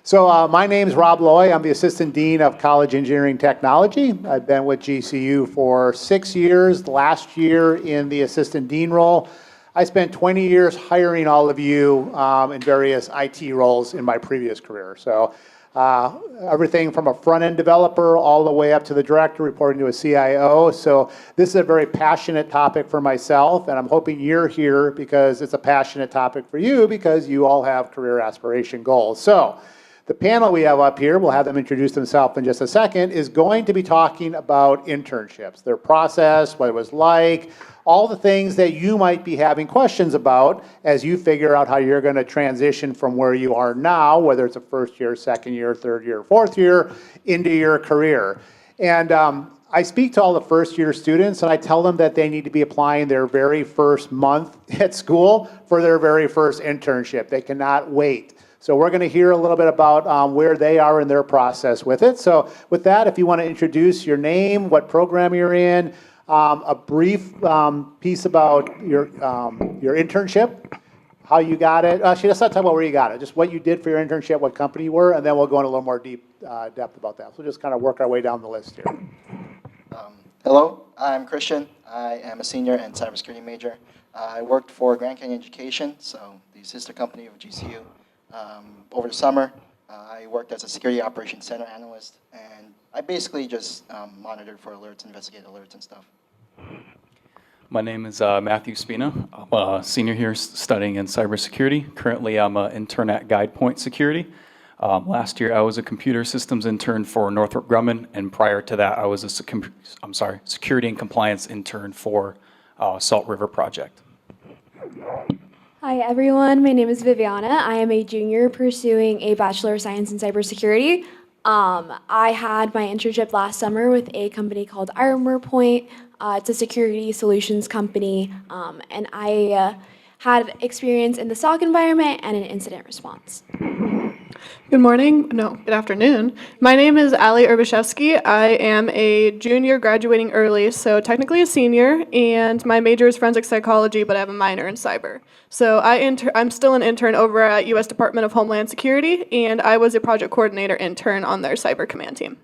So my name is Rob Loy. I'm the Assistant Dean of College Engineering Technology. I've been with GCU for 6 years, last year in the Assistant Dean role. I spent 20 years hiring all of you in various IT roles in my previous career. So everything from a front-end developer all the way up to the director reporting to a CIO. So this is a very passionate topic for myself, and I'm hoping you're here because it's a passionate topic for you because you all have career aspiration goals. So the panel we have up here, we'll have them introduce themselves in just a second, is going to be talking about internships, their process, what it was like, all the things that you might be having questions about as you figure out how you're going to transition from where you are now, whether it's a first year, second year, third year, fourth year, into your career. And I speak to all the first year students and I tell them that they need to be applying their very first month at school for their very first internship. They cannot wait. So we're going to hear a little bit about where they are in their process with it. So with that, if you want to introduce your name, what program you're in, a brief piece about your internship, how you got it. Actually, let's not talk about where you got it. Just what you did for your internship, what company you were, and then we'll go into a little more depth about that. So we'll just kind of work our way down the list here. Hello, I'm Christian. I am a senior and cybersecurity major. I worked for Grand Canyon Education, so the sister company of GCU. Over the summer, I worked as a security operations center analyst, and I basically just monitored for alerts, investigated alerts and stuff. My name is Matthew Spina. I'm a senior here studying in cybersecurity. Currently, I'm an intern at GuidePoint Securitv. Last year, I was a computer systems intern for Northrop Grumman, and prior to that, I was a security and compliance intern for Salt River Project. Hi everyone, my name is Viviana. I am a junior pursuing a Bachelor of Science in Cybersecurity. I had my internship last summer with a company called ArmorPoint. It's a security solutions company, and I had experience in the SOC environment and in incident response. Good afternoon. My name is Ali Urbashevsky. I am a junior graduating early, so technically a senior, and my major is forensic psychology, but I have a minor in cyber. So I'm still an intern over at U.S. Department of Homeland Security, and I was a project coordinator intern on their cyber command team.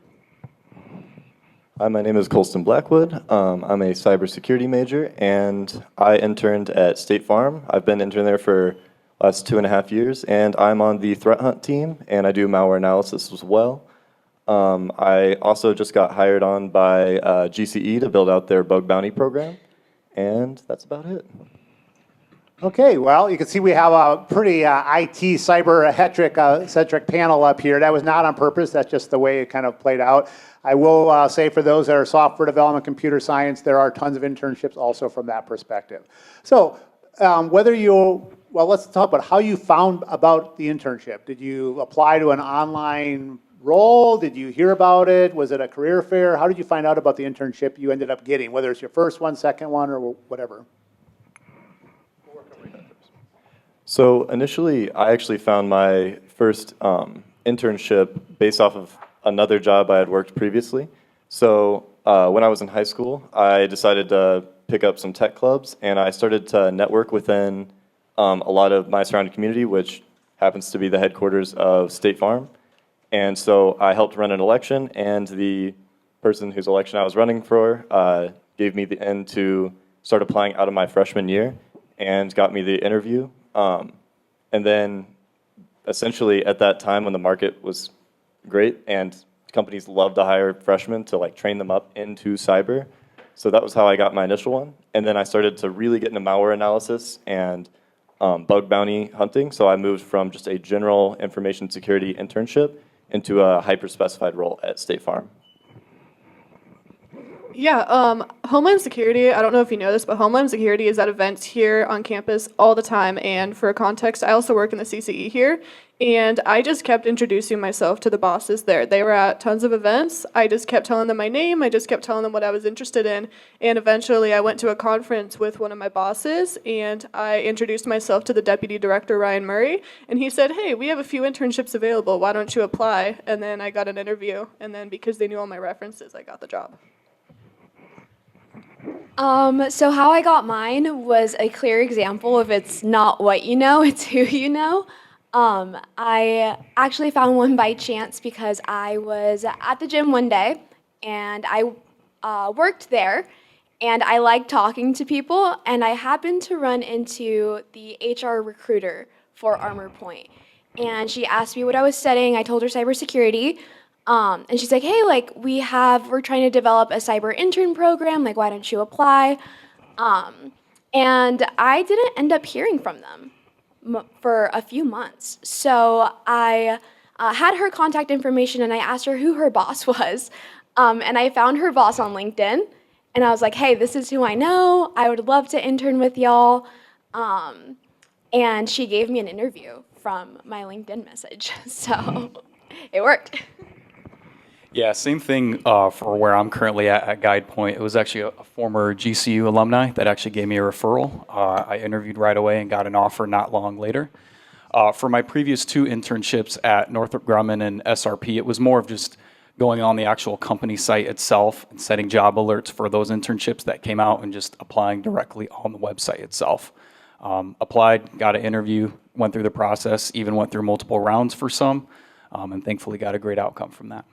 Hi, my name is Colston Blackwood. I'm a cybersecurity major, and I interned at State Farm. I've been intern there for last 2.5 years, and I'm on the threat hunt team, and I do malware analysis as well. I also just got hired on by GCE to build out their bug bounty program, and that's about it. Okay, well, you can see we have a pretty IT cyber-centric panel up here. That was not on purpose. That's just the way it kind of played out. I will say for those that are software development, computer science, there are tons of internships also from that perspective. So let's talk about how you found about the internship. Did you apply to an online role? Did you hear about it? Was it a career fair? How did you find out about the internship you ended up getting, whether it's your first one, second one, or whatever? So initially, I actually found my first internship based off of another job I had worked previously. So when I was in high school, I decided to pick up some tech clubs, and I started to network within a lot of my surrounding community, which happens to be the headquarters of State Farm. And so I helped run an election, and the person whose election I was running for gave me the in to start applying out of my freshman year and got me the interview. And then essentially at that time when the market was great and companies love to hire freshmen to train them up into cyber. So that was how I got my initial one. And then I started to really get into malware analysis and bug bounty hunting. So I moved from just a general information security internship into a hyper-specified role at State Farm. Yeah, Homeland Security, I don't know if you know this, but Homeland Security is at events here on campus all the time. And for context, I also work in the CCE here. And I just kept introducing myself to the bosses there. They were at tons of events. I just kept telling them my name. I just kept telling them what I was interested in. And eventually I went to a conference with one of my bosses, and I introduced myself to the deputy director, Ryan Murray. And he said, hey, we have a few internships available. Why don't you apply? And then I got an interview. And then because they knew all my references, I got the job. So how I got mine was a clear example of it's not what you know, it's who you know. I actually found one by chance because I was at the gym one day and I worked there and I like talking to people and I happened to run into the HR recruiter for Armor Point. And she asked me what I was studying. I told her cybersecurity. And she's like, hey, like we're trying to develop a cyber intern program. Like, why don't you apply? And I didn't end up hearing from them for a few months. So I had her contact information and I asked her who her boss was. And I found her boss on LinkedIn. And I was like, hey, this is who I know. I would love to intern with y'all. And she gave me an interview from my LinkedIn message. So it worked. Yeah, same thing for where I'm currently at GuidePoint. It was actually a former GCU alumni that actually gave me a referral. I interviewed right away and got an offer not long later. For my previous 2 internships at Northrop Grumman and SRP, it was more of just going on the actual company site itself and setting job alerts for those internships that came out and just applying directly on the website itself. Applied, got an interview, went through the process, even went through multiple rounds for some, and thankfully got a great outcome from that.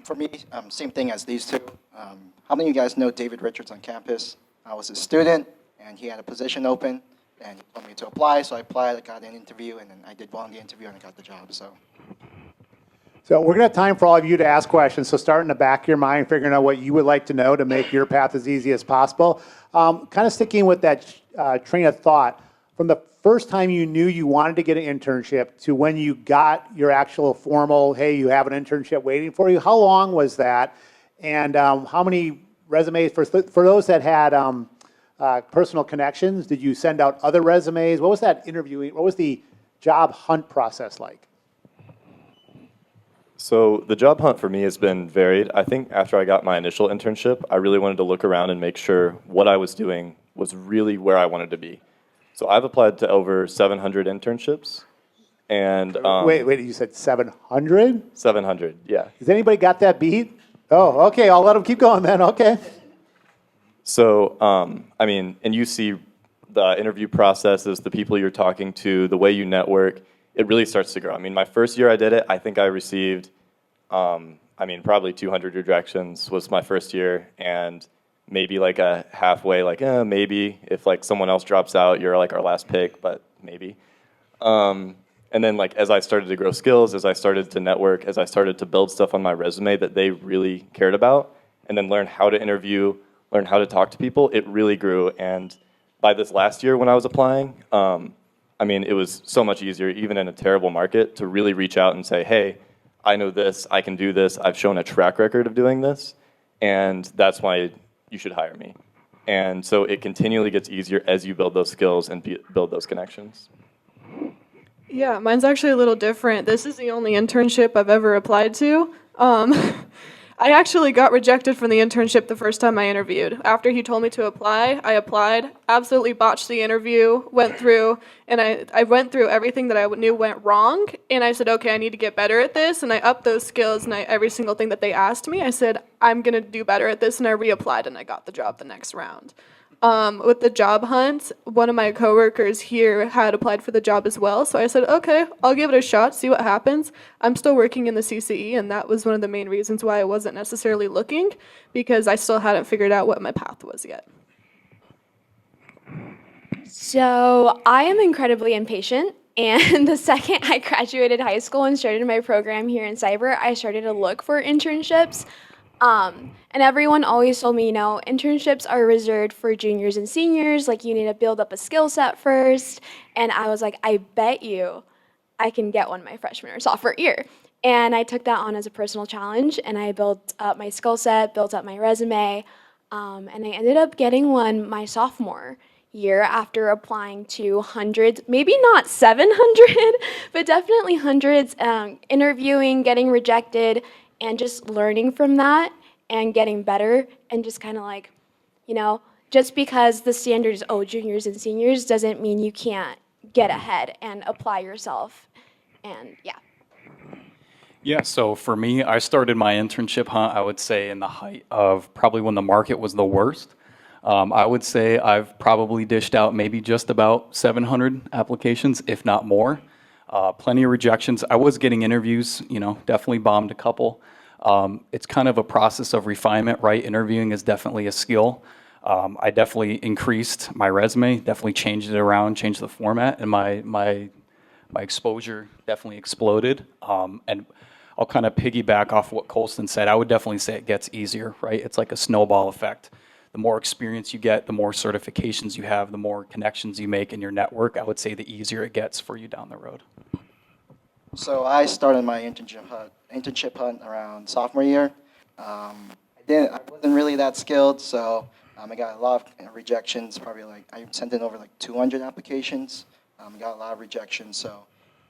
For me, same thing as these two. How many of you guys know David Richards on campus? I was a student, and he had a position open, and he told me to apply, so I applied, I got an interview, and then I did well in the interview, and I got the job, so. So we're going to have time for all of you to ask questions. So start in the back of your mind, figuring out what you would like to know to make your path as easy as possible. Kind of sticking with that train of thought, from the first time you knew you wanted to get an internship to when you got your actual formal, hey, you have an internship waiting for you, how long was that? And how many resumes, for those that had personal connections, did you send out other resumes? What was that interviewing, what was the job hunt process like? So the job hunt for me has been varied. I think after I got my initial internship, I really wanted to look around and make sure what I was doing was really where I wanted to be. So I've applied to over 700 internships. And wait, you said 700? 700, yeah. Has anybody got that beat? Oh, okay, I'll let them keep going then, okay. So, I mean, and you see the interview processes, the people you're talking to, the way you network, it really starts to grow. I mean, my first year I did it, I think I received, probably 200 rejections was my first year, and maybe like a halfway, like, maybe if like someone else drops out, you're like our last pick, but maybe. And then like as I started to grow skills, as I started to network, as I started to build stuff on my resume that they really cared about, and then learn how to interview, learn how to talk to people, it really grew. And by this last year when I was applying, it was so much easier, even in a terrible market, to really reach out and say, hey, I know this, I can do this, I've shown a track record of doing this, and that's why you should hire me. And so it continually gets easier as you build those skills and build those connections. Yeah, mine's actually a little different. This is the only internship I've ever applied to. I actually got rejected from the internship the first time I interviewed. After he told me to apply, I applied, absolutely botched the interview, went through, and I went through everything that I knew went wrong, and I said, okay, I need to get better at this, and I upped those skills, and every single thing that they asked me, I said, I'm going to do better at this, and I reapplied, and I got the job the next round. With the job hunt, one of my coworkers here had applied for the job as well, so I said, okay, I'll give it a shot, see what happens. I'm still working in the CCE, and that was one of the main reasons why I wasn't necessarily looking, because I still hadn't figured out what my path was yet. So I am incredibly impatient, and the second I graduated high school and started my program here in cyber, I started to look for internships. And everyone always told me, internships are reserved for juniors and seniors, like you need to build up a skill set first. And I was like, I bet you I can get one my freshman or sophomore year. And I took that on as a personal challenge, and I built up my skill set, built up my resume, and I ended up getting one my sophomore year after applying to hundreds, maybe not 700, but definitely hundreds, interviewing, getting rejected, and just learning from that and getting better, and just kind of like, just because the standard is, juniors and seniors, doesn't mean you can't get ahead and apply yourself. And yeah. Yeah, so for me, I started my internship hunt, I would say, in the height of probably when the market was the worst. I would say I've probably dished out maybe just about 700 applications, if not more. Plenty of rejections. I was getting interviews, definitely bombed a couple. It's kind of a process of refinement, right? Interviewing is definitely a skill. I definitely increased my resume, definitely changed it around, changed the format, and my exposure definitely exploded. And I'll kind of piggyback off what Colston said. I would definitely say it gets easier, right? It's like a snowball effect. The more experience you get, the more certifications you have, the more connections you make in your network, I would say the easier it gets for you down the road. So I started my internship hunt around sophomore year. I wasn't really that skilled, so I got a lot of rejections. Probably I sent in over 200 applications. Got a lot of rejections. So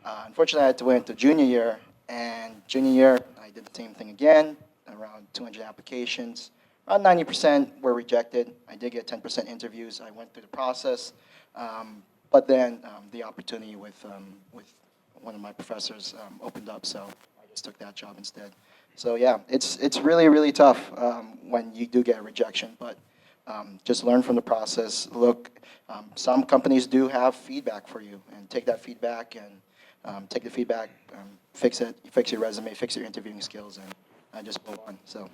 unfortunately, I had to wait until junior year. And junior year, I did the same thing again. Around 200 applications. Around 90% were rejected. I did get 10% interviews. I went through the process, but then the opportunity with one of my professors opened up, so I just took that job instead. So yeah, it's really, really tough when you do get a rejection, but just learn from the process. Look, some companies do have feedback for you, and take that feedback and take the feedback, fix it, fix your resume, fix your interviewing skills, and just move on. So.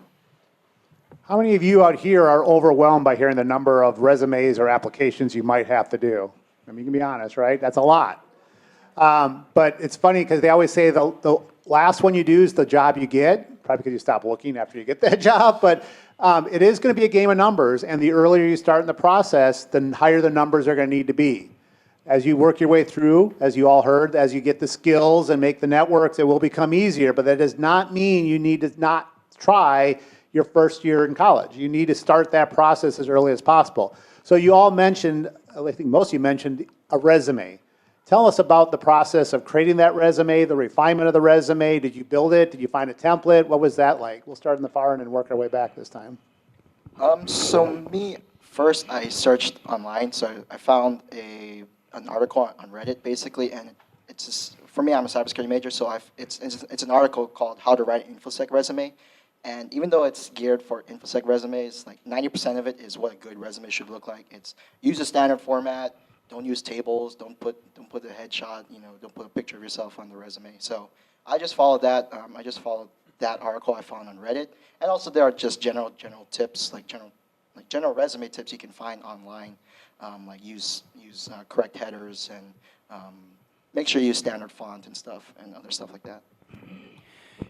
How many of you out here are overwhelmed by hearing the number of resumes or applications you might have to do? I mean, you can be honest, right? That's a lot. But it's funny because they always say the last one you do is the job you get, probably because you stop looking after you get that job. But it is going to be a game of numbers, and the earlier you start in the process, the higher the numbers are going to need to be. As you work your way through, as you all heard, as you get the skills and make the networks, it will become easier. But that does not mean you need to not try your first year in college. You need to start that process as early as possible. So you all mentioned, I think most of you mentioned a resume. Tell us about the process of creating that resume, the refinement of the resume. Did you build it? Did you find a template? What was that like? We'll start in the far end and work our way back this time. So me, first I searched online, so I found an article on Reddit basically, and it's just, for me, I'm a cybersecurity major, so it's an article called How to Write an InfoSec Resume. And even though it's geared for InfoSec resumes, 90% of it is what a good resume should look like. It's use a standard format, don't use tables, don't put a headshot, don't put a picture of yourself on the resume. So I just followed that. I just followed that article I found on Reddit, and also there are just general tips, general resume tips you can find online, like use correct headers and make sure you use standard font and stuff and other stuff like that.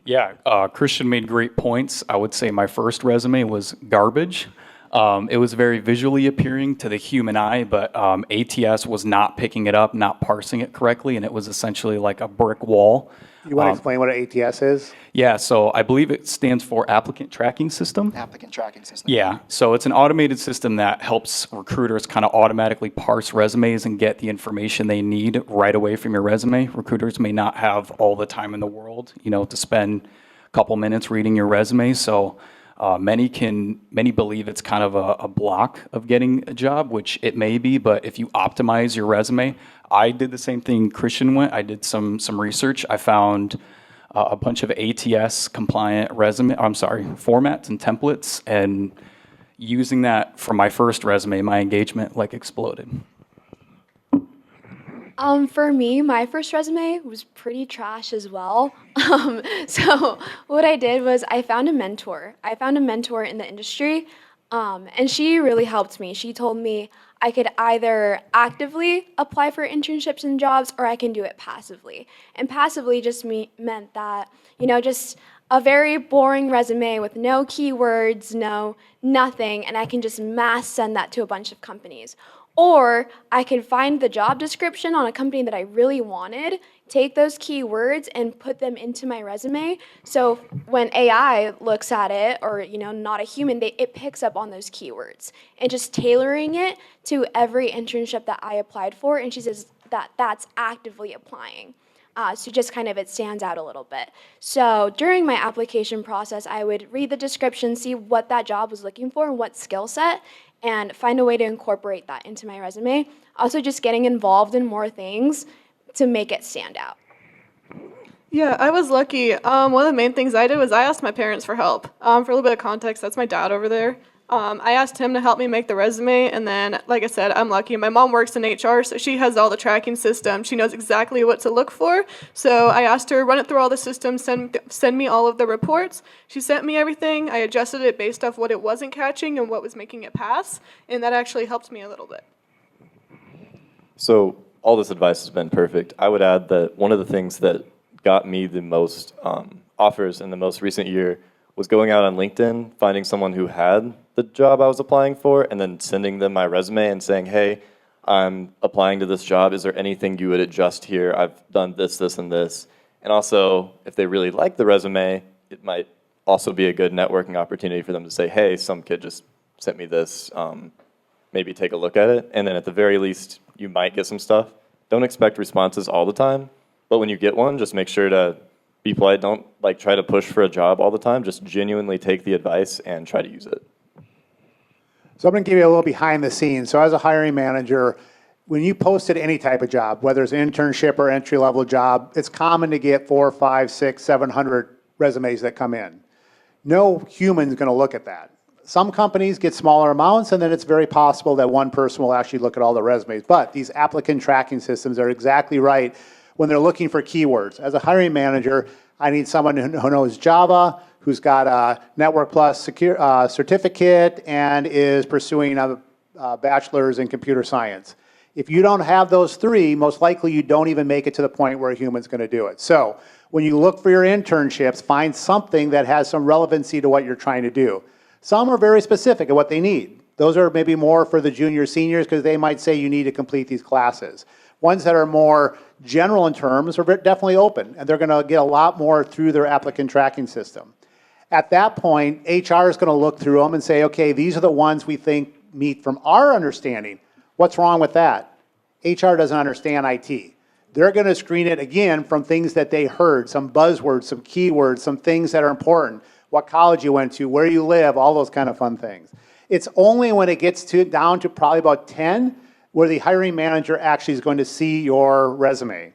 Yeah, Christian made great points. I would say my first resume was garbage. It was very visually appearing to the human eye, but ATS was not picking it up, not parsing it correctly, and it was essentially like a brick wall. You want to explain what an ATS is? Yeah, so I believe it stands for Applicant Tracking System. Applicant tracking system. Yeah, so it's an automated system that helps recruiters kind of automatically parse resumes and get the information they need right away from your resume. Recruiters may not have all the time in the world, to spend a couple minutes reading your resume, so many believe it's kind of a block of getting a job, which it may be, but if you optimize your resume, I did the same thing Christian went. I did some research. I found a bunch of ATS compliant formats and templates, and using that for my first resume, my engagement exploded. For me, my first resume was pretty trash as well. So what I did was I found a mentor. I found a mentor in the industry, and she really helped me. She told me I could either actively apply for internships and jobs, or I can do it passively. And passively just meant that, just a very boring resume with no keywords, nothing, and I can just mass send that to a bunch of companies. Or I could find the job description on a company that I really wanted, take those keywords and put them into my resume. So when AI looks at it, or not a human, it picks up on those keywords. And just tailoring it to every internship that I applied for, and she says that's actively applying. So just kind of it stands out a little bit. So during my application process, I would read the description, see what that job was looking for and what skill set, and find a way to incorporate that into my resume. Also just getting involved in more things to make it stand out. Yeah, I was lucky. One of the main things I did was I asked my parents for help. For a little bit of context, that's my dad over there. I asked him to help me make the resume, and then, like I said, I'm lucky. My mom works in HR, so she has all the tracking systems. She knows exactly what to look for. So I asked her, run it through all the systems, send me all of the reports. She sent me everything. I adjusted it based off what it wasn't catching and what was making it pass, and that actually helped me a little bit. So all this advice has been perfect. I would add that one of the things that got me the most offers in the most recent year was going out on LinkedIn, finding someone who had the job I was applying for, and then sending them my resume and saying, hey, I'm applying to this job. Is there anything you would adjust here? I've done this, this, and this. And also, if they really like the resume, it might also be a good networking opportunity for them to say, hey, some kid just sent me this. Maybe take a look at it. And then at the very least, you might get some stuff. Don't expect responses all the time. But when you get one, just make sure to be polite. Don't try to push for a job all the time. Just genuinely take the advice and try to use it. So I'm going to give you a little behind the scenes. So as a hiring manager, when you posted any type of job, whether it's an internship or entry-level job, it's common to get 4, 5, 6, 700 resumes that come in. No human's going to look at that. Some companies get smaller amounts, and then it's very possible that one person will actually look at all the resumes. But these applicant tracking systems are exactly right when they're looking for keywords. As a hiring manager, I need someone who knows Java, who's got a Network Plus certificate, and is pursuing a bachelor's in computer science. If you don't have those three, most likely you don't even make it to the point where a human's going to do it. So when you look for your internships, find something that has some relevancy to what you're trying to do. Some are very specific at what they need. Those are maybe more for the junior seniors because they might say you need to complete these classes. Ones that are more general in terms are definitely open, and they're going to get a lot more through their applicant tracking system. At that point, HR is going to look through them and say, okay, these are the ones we think meet from our understanding. What's wrong with that? HR doesn't understand IT. They're going to screen it again from things that they heard, some buzzwords, some keywords, some things that are important. What college you went to, where you live, all those kind of fun things. It's only when it gets down to probably about 10 where the hiring manager actually is going to see your resume.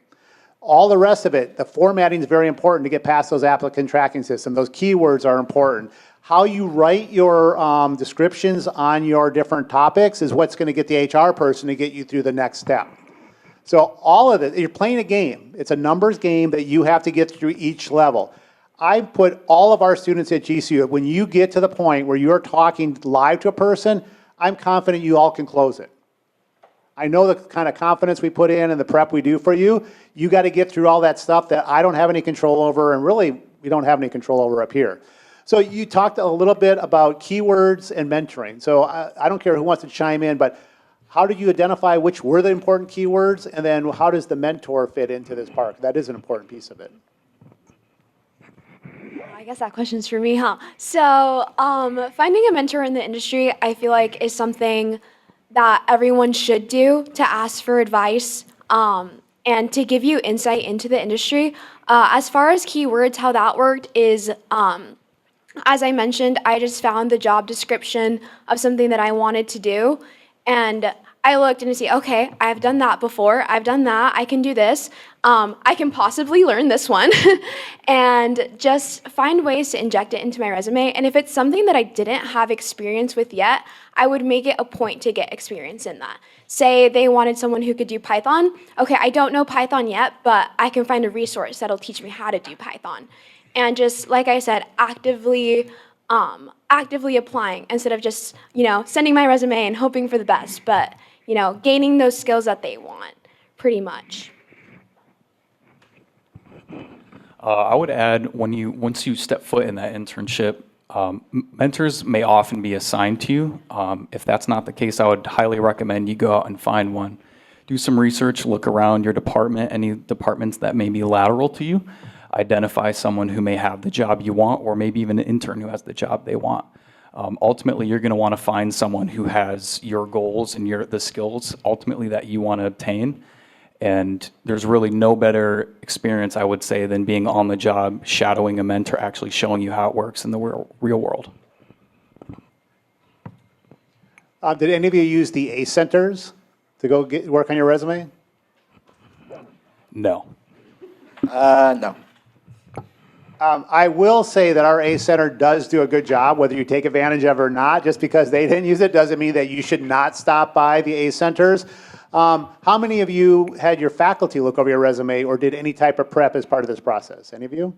All the rest of it, the formatting is very important to get past those applicant tracking systems. Those keywords are important. How you write your descriptions on your different topics is what's going to get the HR person to get you through the next step. So all of it, you're playing a game. It's a numbers game that you have to get through each level. I put all of our students at GCU, when you get to the point where you're talking live to a person, I'm confident you all can close it. I know the kind of confidence we put in and the prep we do for you. You got to get through all that stuff that I don't have any control over, and really we don't have any control over up here. So you talked a little bit about keywords and mentoring. So I don't care who wants to chime in, but how did you identify which were the important keywords, and then how does the mentor fit into this part? That is an important piece of it. I guess that question's for me, huh? So finding a mentor in the industry, I feel like, is something that everyone should do to ask for advice and to give you insight into the industry. As far as keywords, how that worked is, as I mentioned, I just found the job description of something that I wanted to do, and I looked and I see, okay, I've done that before, I've done that, I can do this, I can possibly learn this one, and just find ways to inject it into my resume. And if it's something that I didn't have experience with yet, I would make it a point to get experience in that. Say they wanted someone who could do Python. Okay, I don't know Python yet, but I can find a resource that'll teach me how to do Python. And just, like I said, actively applying instead of just, sending my resume and hoping for the best, but, gaining those skills that they want, pretty much. I would add, once you step foot in that internship, mentors may often be assigned to you. If that's not the case, I would highly recommend you go out and find one. Do some research, look around your department, any departments that may be lateral to you. Identify someone who may have the job you want, or maybe even an intern who has the job they want. Ultimately, you're going to want to find someone who has your goals and the skills ultimately that you want to obtain. And there's really no better experience, I would say, than being on the job, shadowing a mentor, actually showing you how it works in the real world. Did any of you use the ACE centers to go work on your resume? No. No. I will say that our A Center does do a good job, whether you take advantage of it or not. Just because they didn't use it doesn't mean that you should not stop by the A Centers. How many of you had your faculty look over your resume or did any type of prep as part of this process? Any of you?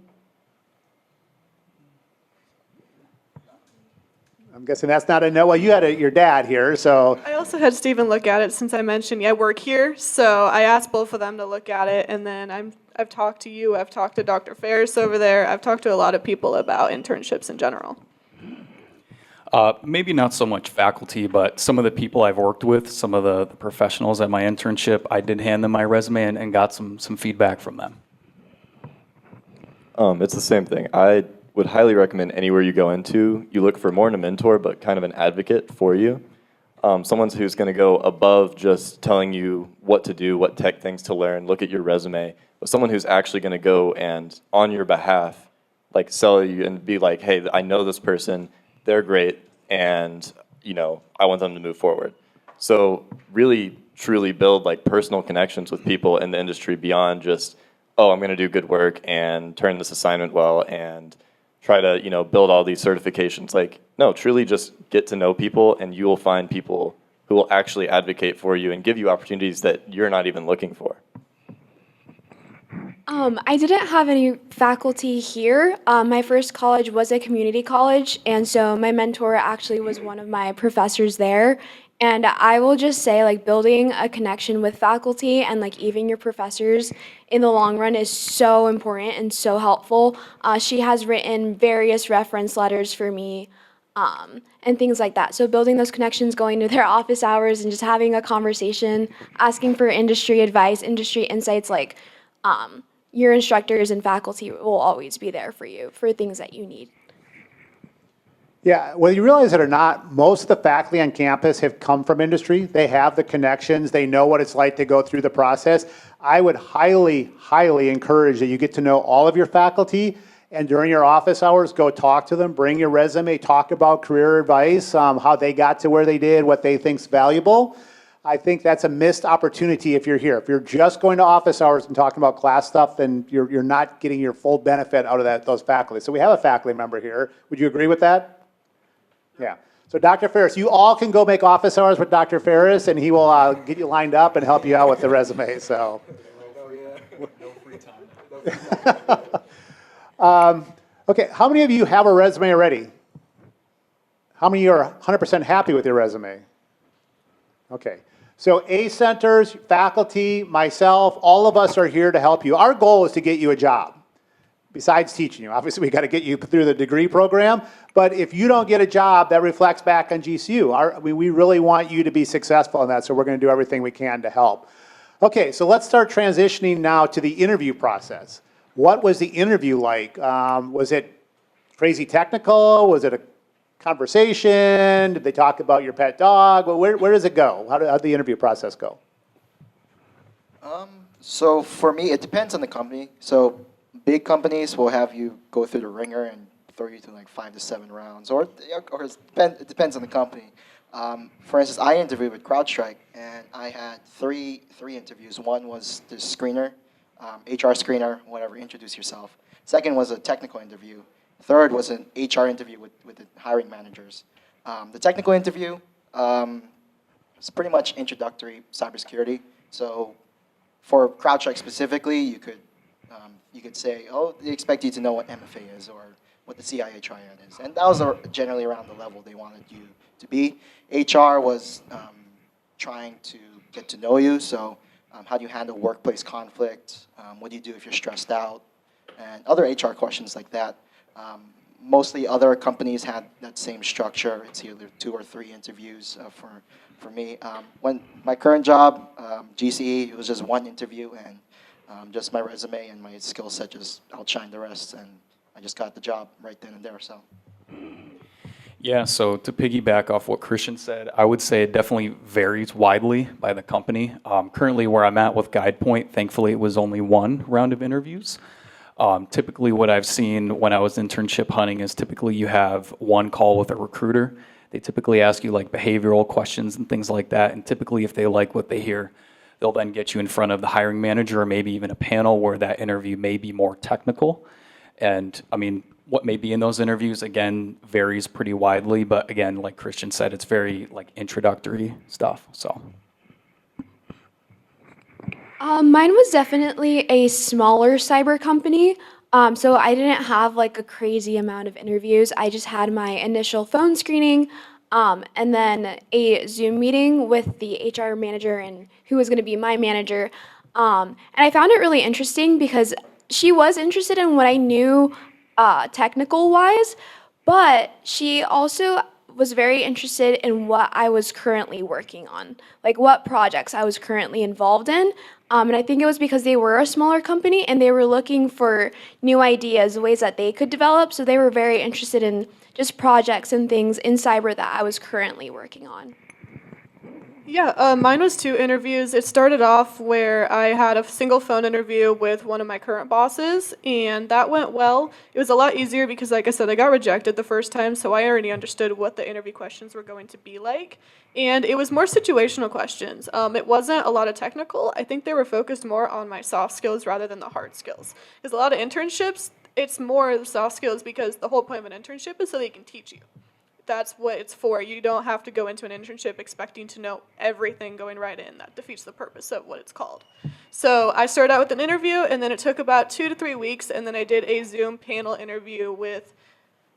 I'm guessing that's not a no. Well, you had your dad here, so. I also had Stephen look at it since I mentioned I work here, so I asked both of them to look at it, and then I've talked to you, I've talked to Dr. Ferris over there, I've talked to a lot of people about internships in general. Maybe not so much faculty, but some of the people I've worked with, some of the professionals at my internship, I did hand them my resume and got some feedback from them. It's the same thing. I would highly recommend anywhere you go into, you look for more than a mentor, but kind of an advocate for you. Someone who's going to go above just telling you what to do, what tech things to learn, look at your resume, but someone who's actually going to go and, on your behalf, like sell you and be like, hey, I know this person, they're great, and I want them to move forward. So really, truly build like personal connections with people in the industry beyond just, oh, I'm going to do good work and turn this assignment well and try to build all these certifications. Like, no, truly just get to know people, and you will find people who will actually advocate for you and give you opportunities that you're not even looking for. I didn't have any faculty here. My first college was a community college, and so my mentor actually was one of my professors there. And I will just say, like, building a connection with faculty and, like, even your professors in the long run is so important and so helpful. She has written various reference letters for me and things like that. So building those connections, going to their office hours and just having a conversation, asking for industry advice, industry insights, like, your instructors and faculty will always be there for you for things that you need. Yeah, whether you realize it or not, most of the faculty on campus have come from industry. They have the connections. They know what it's like to go through the process. I would highly, highly encourage that you get to know all of your faculty, and during your office hours, go talk to them, bring your resume, talk about career advice, how they got to where they did, what they think's valuable. I think that's a missed opportunity if you're here. If you're just going to office hours and talking about class stuff, then you're not getting your full benefit out of those faculty. So we have a faculty member here. Would you agree with that? Yeah. So Dr. Ferris, you all can go make office hours with Dr. Ferris, and he will get you lined up and help you out with the resume. So. No free time. Okay, how many of you have a resume already? How many are 100% happy with your resume? Okay. So A Centers, faculty, myself, all of us are here to help you. Our goal is to get you a job. Besides teaching you, obviously we got to get you through the degree program, but if you don't get a job, that reflects back on GCU. We really want you to be successful in that, so we're going to do everything we can to help. Okay, so let's start transitioning now to the interview process. What was the interview like? Was it crazy technical? Was it a conversation? Did they talk about your pet dog? Well, where does it go? How did the interview process go? So for me, it depends on the company. So big companies will have you go through the ringer and throw you to like 5 to 7 rounds, or it depends on the company. For instance, I interviewed with CrowdStrike, and I had three interviews. One was the screener, HR screener, whatever, introduce yourself. Second was a technical interview. Third was an HR interview with the hiring managers. The technical interview is pretty much introductory cybersecurity. So for CrowdStrike specifically, you could say, oh, they expect you to know what MFA is or what the CIA triad is. And that was generally around the level they wanted you to be. HR was trying to get to know you. So how do you handle workplace conflict? What do you do if you're stressed out? And other HR questions like that. Mostly other companies had that same structure. It's either 2 or 3 interviews for me. When my current job, GCE, it was just 1 interview, and just my resume and my skill set just outshine the rest, and I just got the job right then and there. So. Yeah, so to piggyback off what Christian said, I would say it definitely varies widely by the company. Currently where I'm at with GuidePoint, thankfully it was only 1 round of interviews. Typically what I've seen when I was internship hunting is typically you have 1 call with a recruiter. They typically ask you like behavioral questions and things like that, and typically if they like what they hear, they'll then get you in front of the hiring manager or maybe even a panel where that interview may be more technical. And I mean, what may be in those interviews, again, varies pretty widely, but again, like Christian said, it's very like introductory stuff, so. Mine was definitely a smaller cyber company. So I didn't have like a crazy amount of interviews. I just had my initial phone screening, and then a Zoom meeting with the HR manager and who was going to be my manager. And I found it really interesting because she was interested in what I knew technical wise, but she also was very interested in what I was currently working on, like what projects I was currently involved in. And I think it was because they were a smaller company and they were looking for new ideas, ways that they could develop. So they were very interested in just projects and things in cyber that I was currently working on. Yeah, mine was 2 interviews. It started off where I had a single phone interview with one of my current bosses, and that went well. It was a lot easier because, like I said, I got rejected the first time, so I already understood what the interview questions were going to be like. And it was more situational questions. It wasn't a lot of technical. I think they were focused more on my soft skills rather than the hard skills. Because a lot of internships, it's more soft skills because the whole point of an internship is so they can teach you. That's what it's for. You don't have to go into an internship expecting to know everything going right in. That defeats the purpose of what it's called. So I started out with an interview, and then it took about 2 to 3 weeks, and then I did a Zoom panel interview with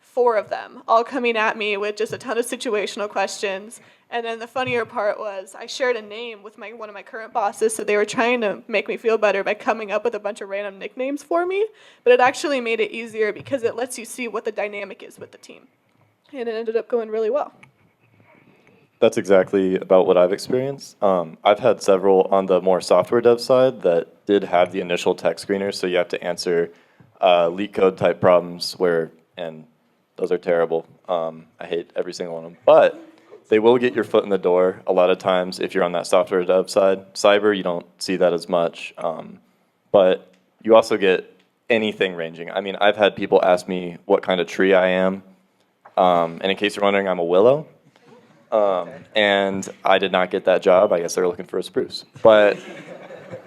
4 of them, all coming at me with just a ton of situational questions. And then the funnier part was I shared a name with one of my current bosses, so they were trying to make me feel better by coming up with a bunch of random nicknames for me. But it actually made it easier because it lets you see what the dynamic is with the team. And it ended up going really well. That's exactly about what I've experienced. I've had several on the more software dev side that did have the initial tech screeners, so you have to answer leak code type problems and those are terrible. I hate every single one of them. But they will get your foot in the door a lot of times if you're on that software dev side. Cyber, you don't see that as much. But you also get anything ranging. I mean, I've had people ask me what kind of tree I am. And in case you're wondering, I'm a willow. And I did not get that job. I guess they were looking for a spruce. But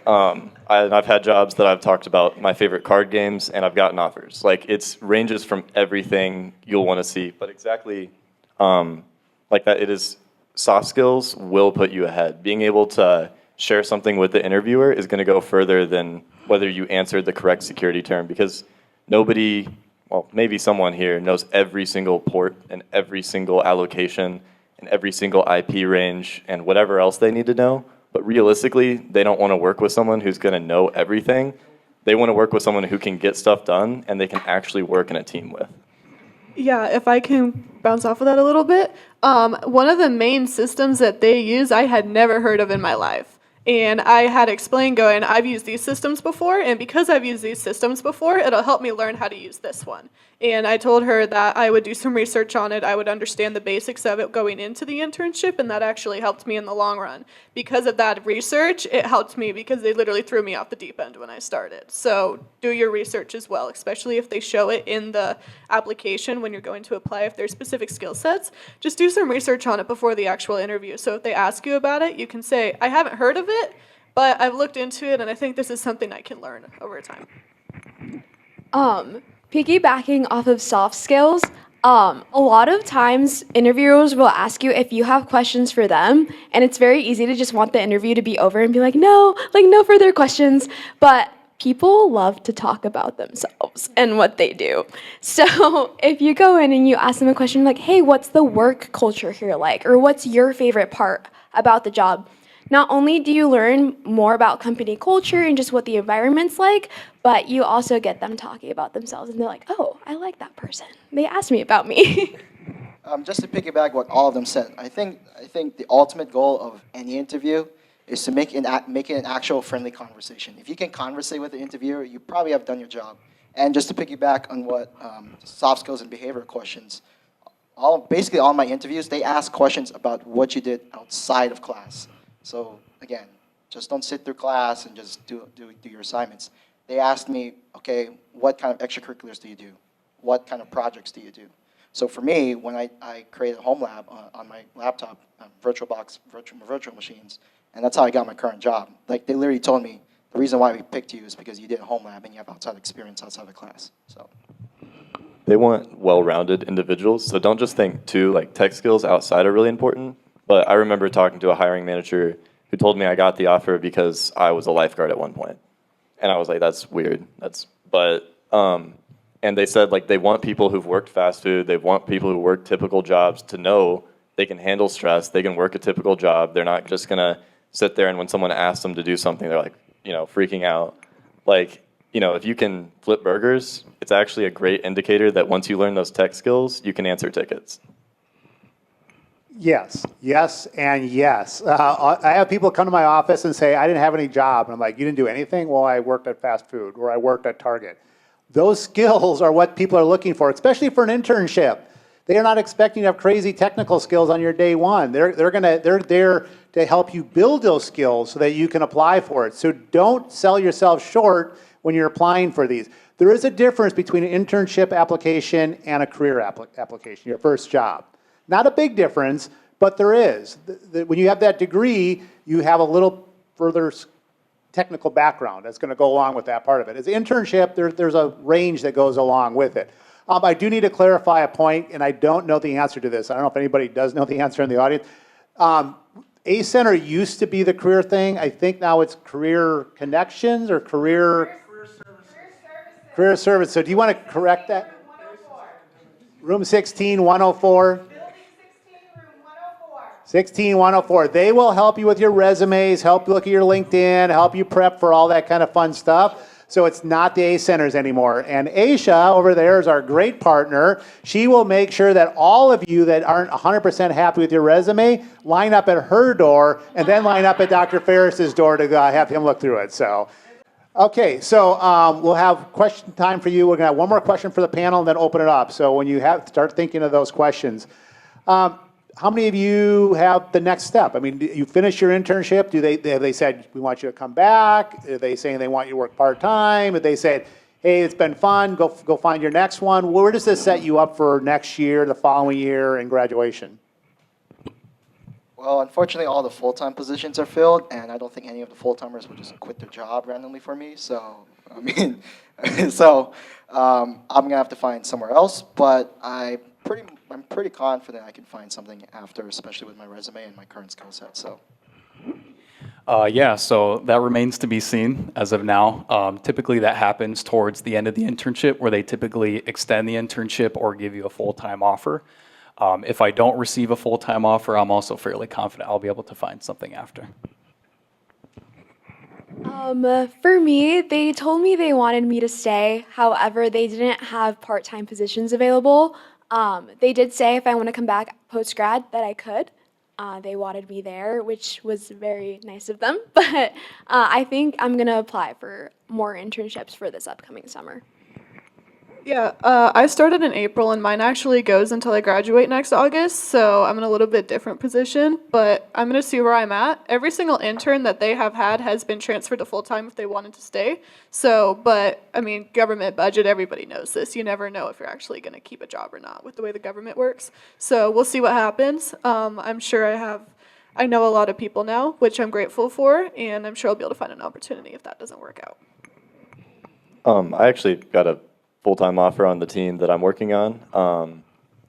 I've had jobs that I've talked about my favorite card games, and I've gotten offers. Like, it ranges from everything you'll want to see. But exactly like that, it is soft skills will put you ahead. Being able to share something with the interviewer is going to go further than whether you answered the correct security term, because nobody... well, maybe someone here knows every single port and every single allocation and every single IP range and whatever else they need to know. But realistically, they don't want to work with someone who's going to know everything. They want to work with someone who can get stuff done and they can actually work in a team with. Yeah, if I can bounce off of that a little bit, one of the main systems that they use I had never heard of in my life. And I had explained going, I've used these systems before, and because I've used these systems before, it'll help me learn how to use this one. And I told her that I would do some research on it, I would understand the basics of it going into the internship, and that actually helped me in the long run. Because of that research, it helped me because they literally threw me off the deep end when I started. So do your research as well, especially if they show it in the application when you're going to apply, if there's specific skill sets. Just do some research on it before the actual interview. So if they ask you about it, you can say, I haven't heard of it, but I've looked into it, and I think this is something I can learn over time. Piggybacking off of soft skills, a lot of times interviewers will ask you if you have questions for them, and it's very easy to just want the interview to be over and be like no further questions, but people love to talk about themselves and what they do. So if you go in and you ask them a question like, hey, what's the work culture here like? Or what's your favorite part about the job? Not only do you learn more about company culture and just what the environment's like, but you also get them talking about themselves, and they're like, oh, I like that person. They asked me about me. Just to piggyback what all of them said, I think the ultimate goal of any interview is to make it an actual friendly conversation. If you can conversate with the interviewer, you probably have done your job. And just to piggyback on what soft skills and behavioral questions, basically all my interviews, they ask questions about what you did outside of class. So again, just don't sit through class and just do your assignments. They asked me, okay, what kind of extracurriculars do you do? What kind of projects do you do? So for me, when I created a home lab on my laptop, virtual machines, and that's how I got my current job. Like, they literally told me the reason why we picked you is because you did home lab and you have outside experience outside of class. So. They want well-rounded individuals, so don't just think too, like tech skills outside are really important. But I remember talking to a hiring manager who told me I got the offer because I was a lifeguard at one point. And I was like, that's weird. And they said like they want people who've worked fast food, they want people who work typical jobs to know they can handle stress, they can work a typical job. They're not just gonna sit there and when someone asks them to do something, they're like, freaking out. Like, if you can flip burgers, it's actually a great indicator that once you learn those tech skills, you can answer tickets. Yes, yes, and yes. I have people come to my office and say, I didn't have any job. And I'm like, you didn't do anything? Well, I worked at fast food or I worked at Target. Those skills are what people are looking for, especially for an internship. They are not expecting you to have crazy technical skills on your day one. They're there to help you build those skills so that you can apply for it. So don't sell yourself short when you're applying for these. There is a difference between an internship application and a career application, your first job. Not a big difference, but there is. When you have that degree, you have a little further technical background that's going to go along with that part of it. As an internship, there's a range that goes along with it. I do need to clarify a point, and I don't know the answer to this. I don't know if anybody does know the answer in the audience. A Center used to be the career thing. I think now it's career connections or career service. So do you want to correct that? Room 16104. 16104. They will help you with your resumes, help you look at your LinkedIn, help you prep for all that kind of fun stuff. So it's not the A Centers anymore. And Aisha over there is our great partner. She will make sure that all of you that aren't 100% happy with your resume line up at her door and then line up at Dr. Ferris's door to have him look through it. So, okay, so we'll have question time for you. We're going to have one more question for the panel and then open it up. So when you start thinking of those questions. How many of you have the next step? I mean, you finish your internship. Have they said, we want you to come back? Are they saying they want you to work part-time? Have they said, hey, it's been fun, go find your next one? Where does this set you up for next year, the following year, and graduation? Well, unfortunately, all the full-time positions are filled, and I don't think any of the full-timers would just quit their job randomly for me. So, I'm going to have to find somewhere else, but I'm pretty confident I can find something after, especially with my resume and my current skill set. So. Yeah, so that remains to be seen as of now. Typically that happens towards the end of the internship where they typically extend the internship or give you a full-time offer. If I don't receive a full-time offer, I'm also fairly confident I'll be able to find something after. For me, they told me they wanted me to stay. However, they didn't have part-time positions available. They did say if I want to come back post-grad that I could. They wanted me there, which was very nice of them. But I think I'm going to apply for more internships for this upcoming summer. Yeah, I started in April, and mine actually goes until I graduate next August, so I'm in a little bit different position, but I'm going to see where I'm at. Every single intern that they have had has been transferred to full-time if they wanted to stay. So, but, I mean, government budget, everybody knows this. You never know if you're actually going to keep a job or not with the way the government works. So we'll see what happens. I'm sure I know a lot of people now, which I'm grateful for, and I'm sure I'll be able to find an opportunity if that doesn't work out. I actually got a full-time offer on the team that I'm working on,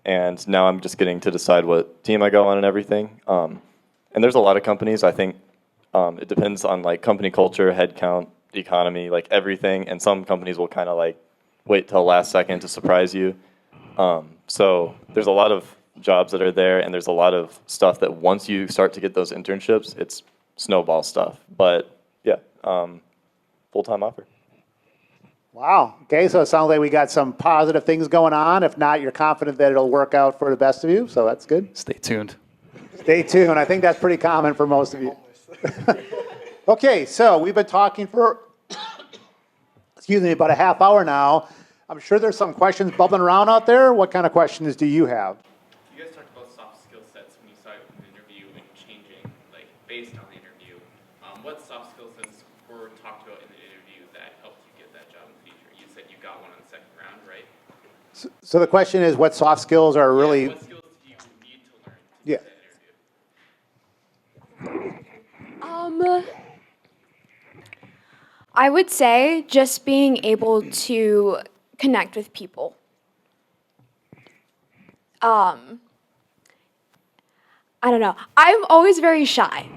and now I'm just getting to decide what team I go on and everything. And there's a lot of companies, I think it depends on like company culture, headcount, economy, like everything, and some companies will kind of like wait till last second to surprise you. So there's a lot of jobs that are there, and there's a lot of stuff that once you start to get those internships, it's snowball stuff. But yeah, full-time offer. Wow. Okay, so it sounds like we got some positive things going on. If not, you're confident that it'll work out for the best of you, so that's good. Stay tuned. Stay tuned. I think that's pretty common for most of you. Okay, so we've been talking for, about a half hour now. I'm sure there's some questions bubbling around out there. What kind of questions do you have? You guys talked about soft skill sets when you started with the interview and changing, like, based on the interview. What soft skill sets were talked about in the interview that helped you get that job in the future? You said you got one on the second round, right? So the question is, what soft skills are really... What skills do you need to learn to get that interview? I would say just being able to connect with people. I don't know. I'm always very shy.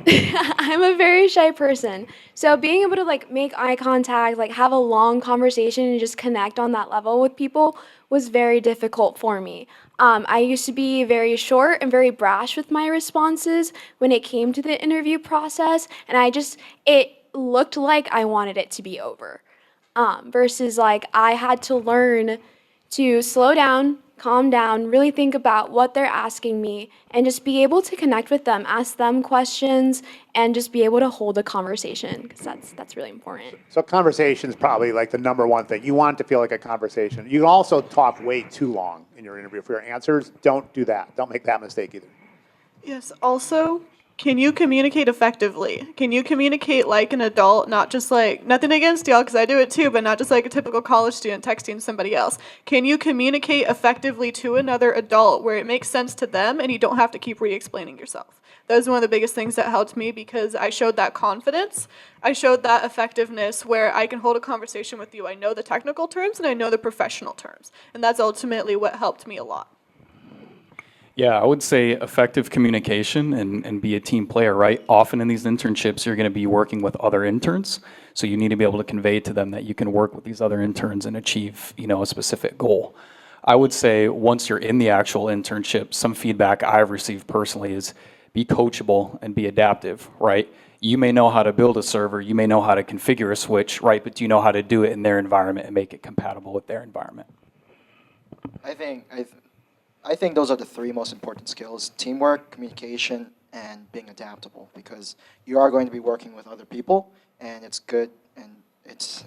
I'm a very shy person. So being able to like make eye contact, like have a long conversation and just connect on that level with people was very difficult for me. I used to be very short and very brash with my responses when it came to the interview process, and it looked like I wanted it to be over. Versus like I had to learn to slow down, calm down, really think about what they're asking me, and just be able to connect with them, ask them questions, and just be able to hold a conversation, because that's really important. So conversation is probably like the number one thing. You want it to feel like a conversation. You can also talk way too long in your interview for your answers. Don't do that. Don't make that mistake either. Yes, also, can you communicate effectively? Can you communicate like an adult, not just like, nothing against y'all, because I do it too, but not just like a typical college student texting somebody else. Can you communicate effectively to another adult where it makes sense to them and you don't have to keep re-explaining yourself? That was one of the biggest things that helped me, because I showed that confidence. I showed that effectiveness where I can hold a conversation with you. I know the technical terms and I know the professional terms. And that's ultimately what helped me a lot. Yeah, I would say effective communication and be a team player, right? Often in these internships, you're going to be working with other interns. So you need to be able to convey to them that you can work with these other interns and achieve, a specific goal. I would say once you're in the actual internship, some feedback I've received personally is be coachable and be adaptive, right? You may know how to build a server, you may know how to configure a switch, right? But do you know how to do it in their environment and make it compatible with their environment? I think those are the three most important skills: teamwork, communication, and being adaptable, because you are going to be working with other people, and it's good, and it's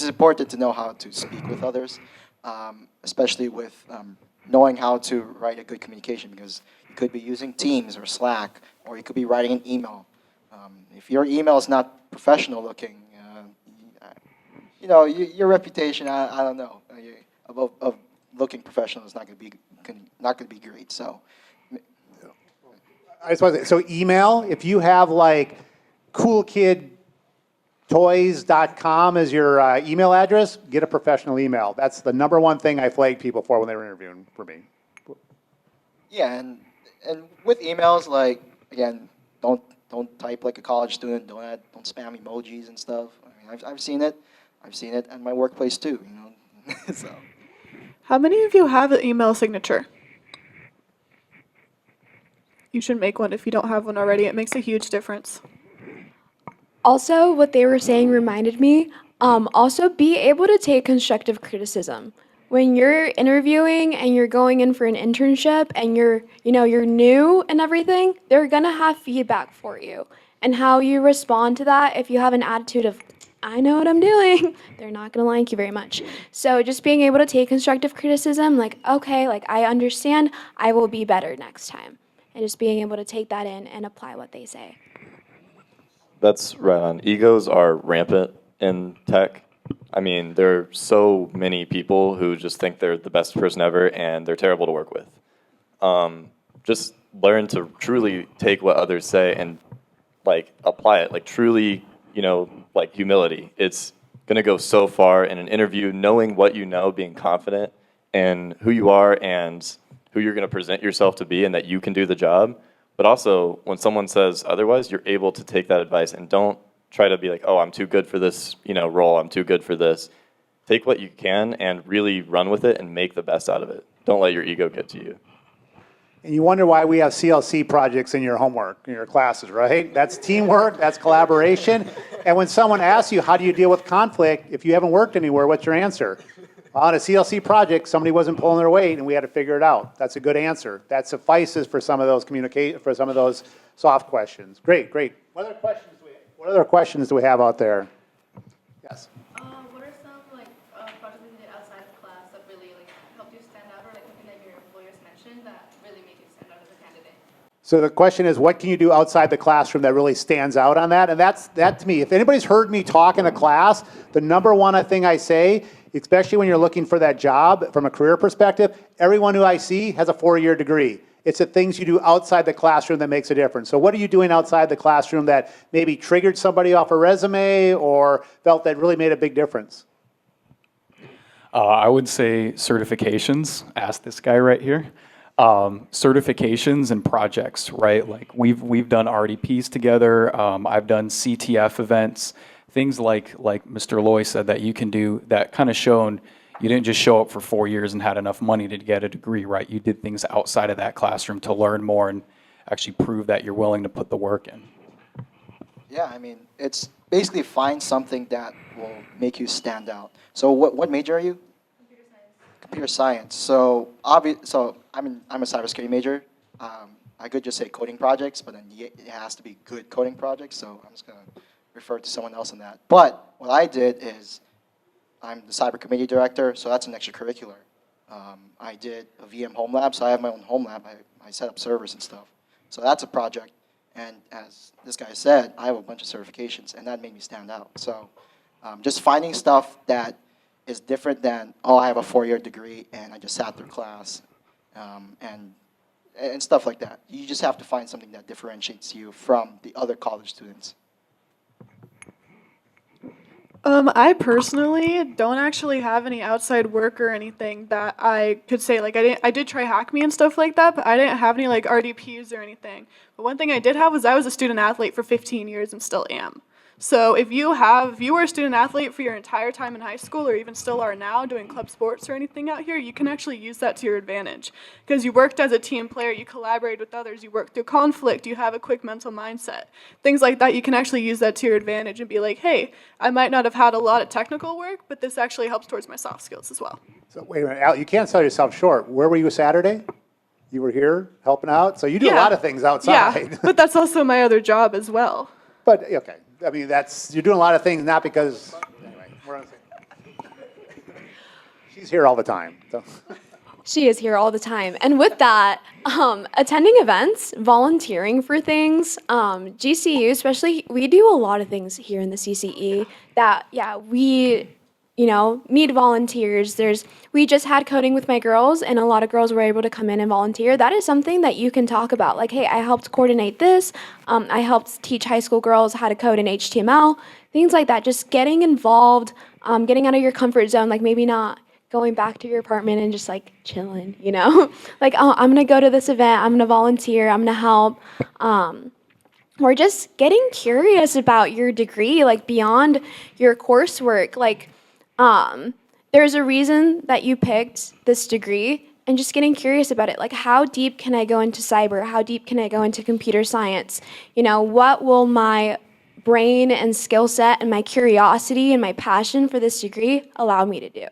important to know how to speak with others, especially with knowing how to write a good communication, because you could be using Teams or Slack, or you could be writing an email. If your email is not professional looking, your reputation, I don't know, of looking professional is not going to be great. So, I just want to say, so email, if you have like coolkidtoys.com as your email address, get a professional email. That's the number one thing I flagged people for when they were interviewing for me. yeah, and with emails, like, again, don't type like a college student. Don't spam emojis and stuff. I mean, I've seen it. I've seen it at my workplace too. So. How many of you have an email signature? You should make one if you don't have one already. It makes a huge difference. Also, what they were saying reminded me, also be able to take constructive criticism. When you're interviewing and you're going in for an internship and you're new and everything, they're gonna have feedback for you. And how you respond to that, if you have an attitude of, I know what I'm doing, they're not gonna like you very much. So just being able to take constructive criticism, like, okay, like I understand, I will be better next time. And just being able to take that in and apply what they say. That's right on. Egos are rampant in tech. I mean, there are so many people who just think they're the best person ever, and they're terrible to work with. Just learn to truly take what others say and like apply it. Like truly, like humility. It's gonna go so far in an interview. Knowing what you know, being confident in who you are and who you're gonna present yourself to be, and that you can do the job. But also, when someone says otherwise, you're able to take that advice and don't try to be like, oh, I'm too good for this, role. I'm too good for this. Take what you can and really run with it and make the best out of it. Don't let your ego get to you. And you wonder why we have CLC projects in your homework, in your classes, right? That's teamwork, that's collaboration. And when someone asks you, how do you deal with conflict, if you haven't worked anywhere, what's your answer? On a CLC project, somebody wasn't pulling their weight and we had to figure it out. That's a good answer. That suffices for some of those soft questions. Great. What other questions do we have out there? Yes. What are some projects you did outside of class that really helped you stand out, or something that your employers mentioned that really made you stand out as a candidate? So the question is, what can you do outside the classroom that really stands out on that? And that to me, if anybody's heard me talk in a class, the number one thing I say, especially when you're looking for that job from a career perspective, everyone who I see has a 4-year degree. It's the things you do outside the classroom that makes a difference. So what are you doing outside the classroom that maybe triggered somebody off a resume or felt that really made a big difference? I would say certifications. Ask this guy right here. Certifications and projects, right? Like we've done RDPs together. I've done CTF events, things like Mr. Loy said that you can do that kind of shown you didn't just show up for 4 years and had enough money to get a degree, right? You did things outside of that classroom to learn more and actually prove that you're willing to put the work in. Yeah, I mean, it's basically find something that will make you stand out. So what major are you? Computer science. Computer science. So I'm a cybersecurity major. I could just say coding projects, but then it has to be good coding projects. So I'm just gonna refer to someone else on that. But what I did is I'm the cyber committee director, so that's an extracurricular. I did a VM home lab, so I have my own home lab. I set up servers and stuff. So that's a project. And as this guy said, I have a bunch of certifications, and that made me stand out. So just finding stuff that is different than, oh, I have a 4-year degree and I just sat through class, and stuff like that. You just have to find something that differentiates you from the other college students. I personally don't actually have any outside work or anything that I could say. Like I did try Hack Me and stuff like that, but I didn't have any like RDPs or anything. But one thing I did have was I was a student athlete for 15 years and still am. So if you were a student athlete for your entire time in high school, or even still are now doing club sports or anything out here, you can actually use that to your advantage. Because you worked as a team player, you collaborated with others, you worked through conflict, you have a quick mental mindset. Things like that, you can actually use that to your advantage and be like, hey, I might not have had a lot of technical work, but this actually helps towards my soft skills as well. So wait a minute, Al, you can't sell yourself short. Where were you Saturday? You were here helping out? So you do a lot of things outside. Yeah, but that's also my other job as well. But, okay, I mean, you're doing a lot of things, not because, anyway, we're on the same. She's here all the time, so. She is here all the time. And with that, attending events, volunteering for things, GCU especially, we do a lot of things here in the CCE that, we, need volunteers. We just had coding with my girls, and a lot of girls were able to come in and volunteer. That is something that you can talk about. Like, hey, I helped coordinate this. I helped teach high school girls how to code in HTML, things like that. Just getting involved, getting out of your comfort zone, like maybe not going back to your apartment and just like chilling, like, oh, I'm gonna go to this event, I'm gonna volunteer, I'm gonna help. Or just getting curious about your degree, like beyond your coursework. Like, there's a reason that you picked this degree, and just getting curious about it. Like, how deep can I go into cyber? How deep can I go into computer science? What will my brain and skill set and my curiosity and my passion for this degree allow me to do?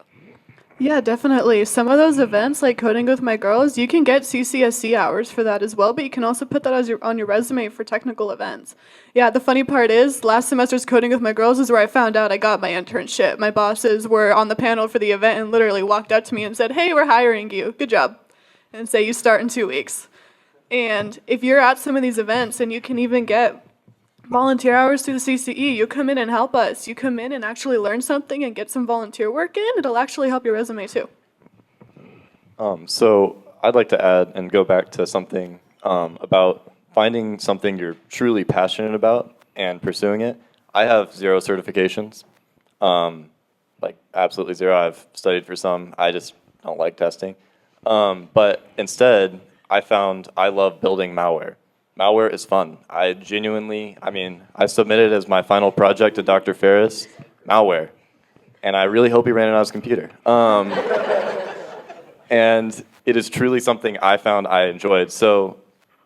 Yeah, definitely. Some of those events, like Coding with My Girls, you can get CCSC hours for that as well, but you can also put that as on your resume for technical events. Yeah, the funny part is, last semester's Coding with My Girls is where I found out I got my internship. My bosses were on the panel for the event and literally walked up to me and said, hey, we're hiring you. Good job. And say you start in 2 weeks. And if you're at some of these events and you can even get volunteer hours through the CCE, you come in and help us. You come in and actually learn something and get some volunteer work in, it'll actually help your resume too. So I'd like to add and go back to something about finding something you're truly passionate about and pursuing it. I have 0 certifications, like absolutely 0. I've studied for some. I just don't like testing. But instead, I found I love building malware. Malware is fun. I submitted as my final project to Dr. Ferris, malware. And I really hope he ran it on his computer. And it is truly something I found I enjoyed. So,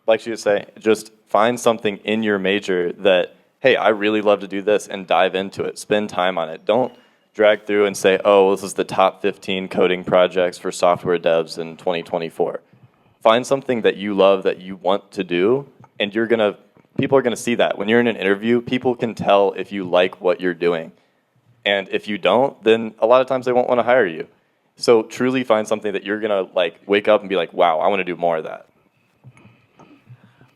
like she would say, just find something in your major that, hey, I really love to do this, and dive into it. Spend time on it. Don't drag through and say, oh, this is the top 15 coding projects for software devs in 2024. Find something that you love, that you want to do, and people are gonna see that. When you're in an interview, people can tell if you like what you're doing. And if you don't, then a lot of times they won't wanna hire you. So truly find something that you're gonna wake up and be like, wow, I wanna do more of that.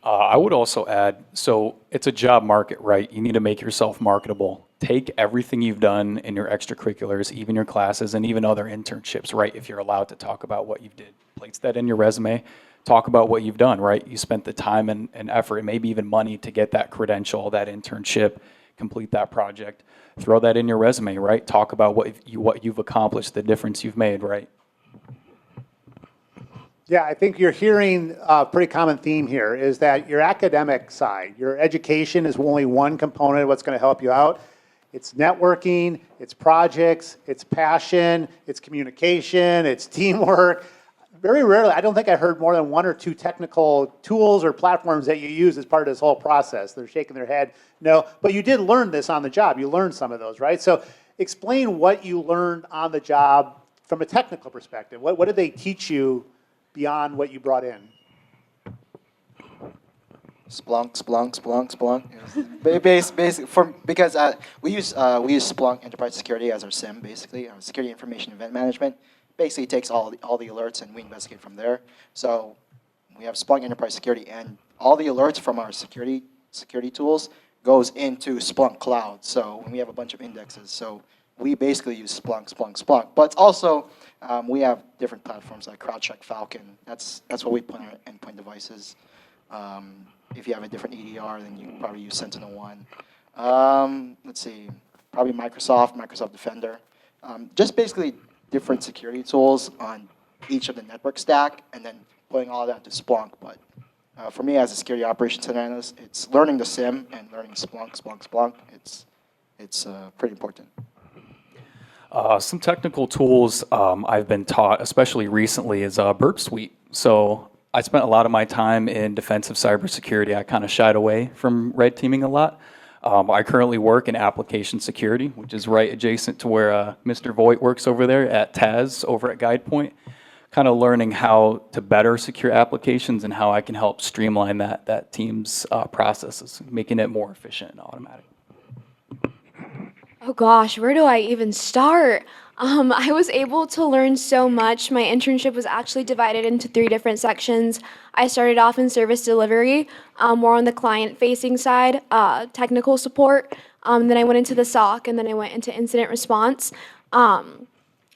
I would also add, so it's a job market, right? You need to make yourself marketable. Take everything you've done in your extracurriculars, even your classes, and even other internships, right? If you're allowed to talk about what you did, place that in your resume. talk about what you've done, right? You spent the time and effort and maybe even money to get that credential, that internship, complete that project. Throw that in your resume, right? Talk about what you've accomplished, the difference you've made, right? Yeah, I think you're hearing a pretty common theme here is that your academic side, your education is only one component of what's going to help you out. It's networking, it's projects, it's passion, it's communication, it's teamwork. Very rarely, I don't think I heard more than one or two technical tools or platforms that you use as part of this whole process. They're shaking their head, no. But you did learn this on the job. You learned some of those, right? So explain what you learned on the job from a technical perspective. What did they teach you beyond what you brought in? Splunk. Because we use Splunk Enterprise Security as our SIM, basically, our Security Information Event Management. Basically takes all the alerts and we investigate from there. So we have Splunk Enterprise Security, and all the alerts from our security tools goes into Splunk Cloud. So when we have a bunch of indexes, so we basically use Splunk. But it's also we have different platforms like CrowdStrike, Falcon. That's what we put on our endpoint devices. If you have a different EDR, then you can probably use SentinelOne. Let's see, probably Microsoft Defender. Just basically different security tools on each of the network stack, and then putting all that to Splunk. But for me, as a security operations center analyst, it's learning the SIM and learning Splunk. It's pretty important. Some technical tools I've been taught, especially recently, is Burp Suite. So I spent a lot of my time in defensive cybersecurity. I kind of shied away from red teaming a lot. I currently work in application security, which is right adjacent to where Mr. Voigt works over there at Taz over at GuidePoint, kind of learning how to better secure applications and how I can help streamline that team's processes, making it more efficient and automatic. Oh gosh, where do I even start? I was able to learn so much. My internship was actually divided into 3 different sections. I started off in service delivery, more on the client-facing side, technical support. Then I went into the SOC, and then I went into incident response. I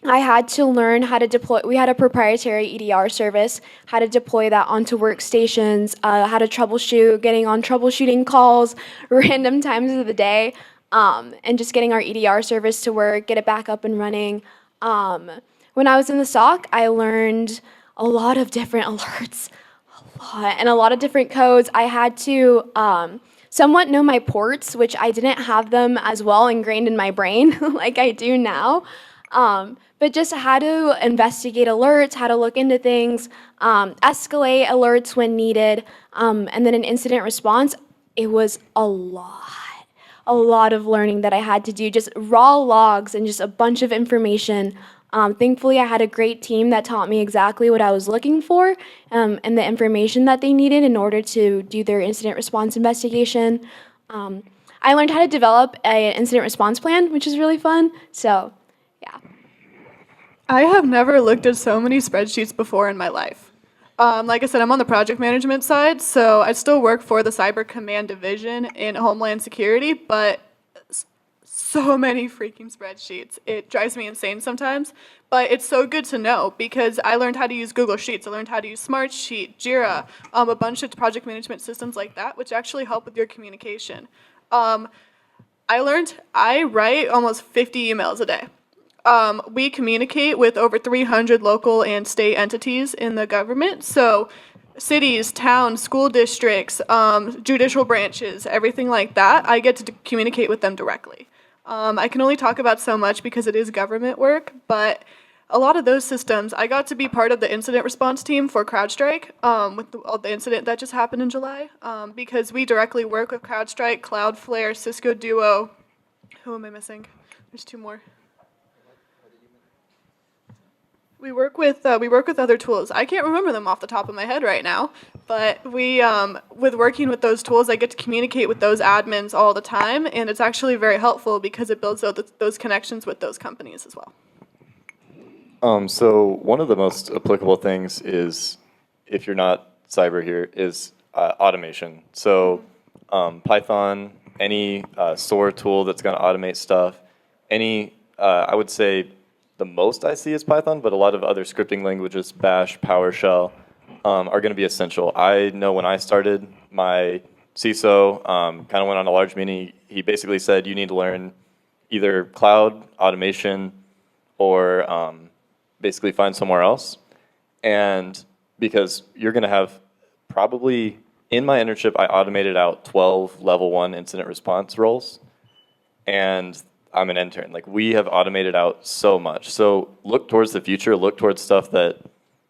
had to learn how to deploy. We had a proprietary EDR service, how to deploy that onto workstations, how to troubleshoot, getting on troubleshooting calls, random times of the day. And just getting our EDR service to work, get it back up and running. When I was in the SOC, I learned a lot of different alerts, and a lot of different codes. I had to somewhat know my ports, which I didn't have them as well ingrained in my brain like I do now. But just how to investigate alerts, how to look into things, escalate alerts when needed, and then in incident response, it was a lot of learning that I had to do, just raw logs and just a bunch of information. Thankfully, I had a great team that taught me exactly what I was looking for and the information that they needed in order to do their incident response investigation. I learned how to develop an incident response plan, which is really fun. So, yeah. I have never looked at so many spreadsheets before in my life. Like I said, I'm on the project management side, so I still work for the Cyber Command Division in Homeland Security, but so many freaking spreadsheets. It drives me insane sometimes, but it's so good to know because I learned how to use Google Sheets. I learned how to use Smartsheet, Jira, a bunch of project management systems like that, which actually help with your communication. I write almost 50 emails a day. We communicate with over 300 local and state entities in the government. So cities, towns, school districts, judicial branches, everything like that, I get to communicate with them directly. I can only talk about so much because it is government work, but a lot of those systems, I got to be part of the incident response team for CrowdStrike with the incident that just happened in July, because we directly work with CrowdStrike, Cloudflare, Cisco Duo. Who am I missing? There's 2 more. We work with other tools. I can't remember them off the top of my head right now, but with working with those tools, I get to communicate with those admins all the time, and it's actually very helpful because it builds those connections with those companies as well. So one of the most applicable things is, if you're not cyber here, is automation. So Python, any SOAR tool that's going to automate stuff, I would say the most I see is Python, but a lot of other scripting languages, Bash, PowerShell, are going to be essential. I know when I started, my CISO kind of went on a large meeting. He basically said you need to learn either cloud, automation, or basically find somewhere else. And because you're going to have probably, in my internship, I automated out 12 level 1 incident response roles. And I'm an intern. Like, we have automated out so much. So look towards the future, look towards stuff that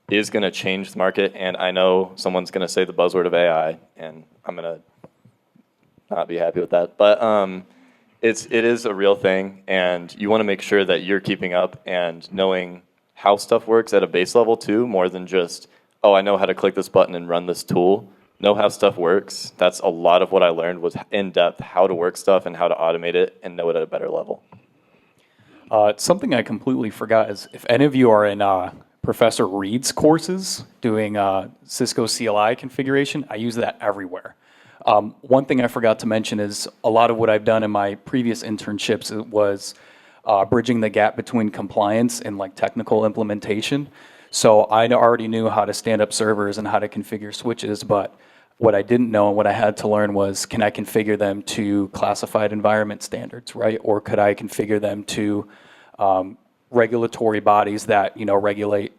is going to change the market. And I know someone's going to say the buzzword of AI, and I'm going to not be happy with that. But it is a real thing, and you want to make sure that you're keeping up and knowing how stuff works at a base level too, more than just, oh, I know how to click this button and run this tool. Know how stuff works. That's a lot of what I learned, was in depth how to work stuff and how to automate it and know it at a better level. Something I completely forgot is if any of you are in Professor Reed's courses doing Cisco CLI configuration, I use that everywhere. One thing I forgot to mention is a lot of what I've done in my previous internships was bridging the gap between compliance and like technical implementation. So I already knew how to stand up servers and how to configure switches, but what I didn't know and what I had to learn was, can I configure them to classified environment standards, right? Or could I configure them to regulatory bodies that, regulate,